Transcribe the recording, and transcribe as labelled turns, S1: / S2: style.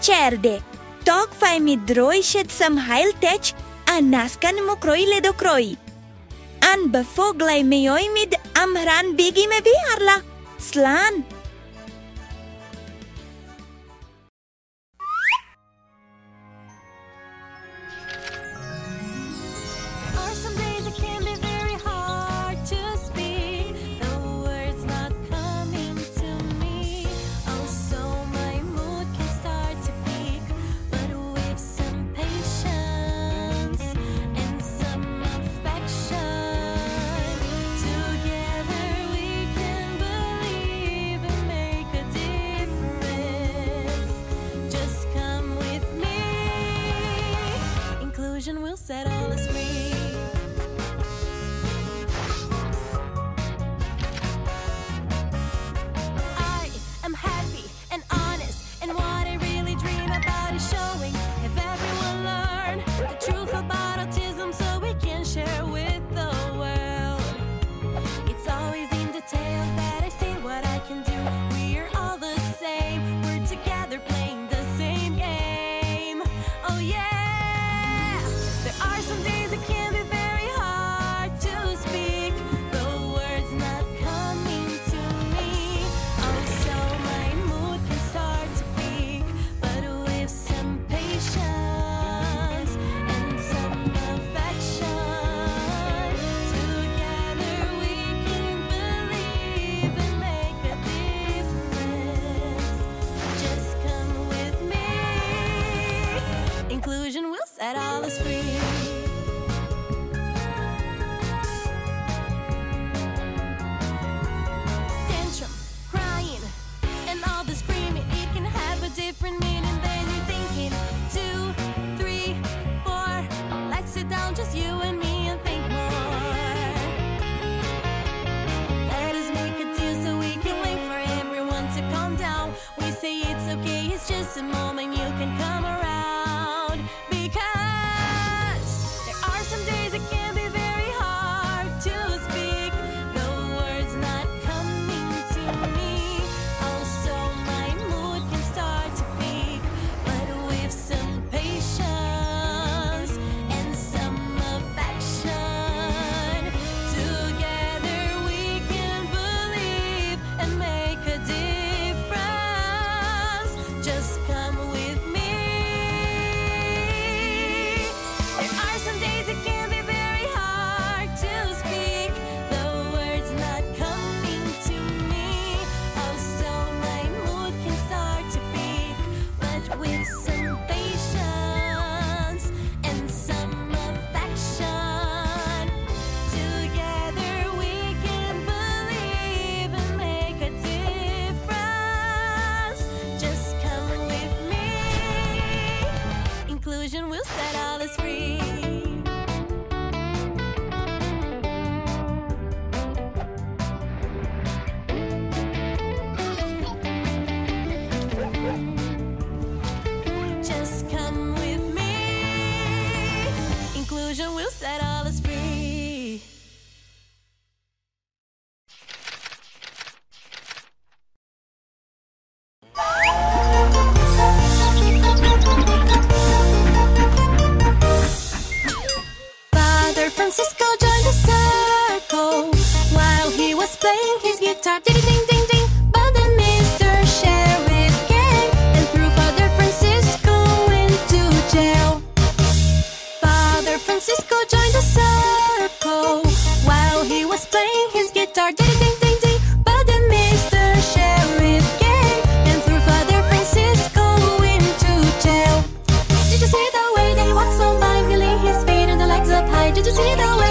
S1: Cairdis. Tog fai mi Droichead sam Fáilte a nascan mo croile do croi. An be Foghlaim nóiméad Amhráin bigi me bearla. Slán.
S2: Will set all us free. I am happy and honest, and what I really dream about is showing. If everyone learn the truth about autism, so we can share with the world. It's always in details that I say what I can do. We're all the same. We're together playing the same game. Oh yeah. There are some days it can be very hard to speak. The words not coming to me. Oh, so my mood can start to peak. But with some patience and some affection, together we can believe and make a difference. Just come with me. Inclusion will set all us free. Different meaning than you're thinking. 2, 3, 4. Let's sit down, just you and me, and think more. Let us make a deal so we can wait for everyone to calm down. We say it's okay, it's just a moment, you can come around. Because there are some days it can be very hard to speak. The words not coming to me. Oh, so my mood can start to peak. But with some patience and some affection, together we can believe and make a difference. Just come with me. There are some days it can be very hard to speak. The words not coming to me. Oh, so my mood can start to peak. But with some patience and some affection, together we can believe and make a difference. Just come with me. Inclusion will set all us free. Just come with me. Inclusion will set all us free. Father Francisco joined the circle while he was playing his guitar. Ding ding ding ding. But then Mr. Sheriff came and threw Father Francisco into jail. Father Francisco joined the circle while he was playing his guitar. Ding ding ding ding. But then Mr. Sheriff came and threw Father Francisco into jail. Did you see the way that he walks on by, feeling his feet and the legs up high? Did you see the way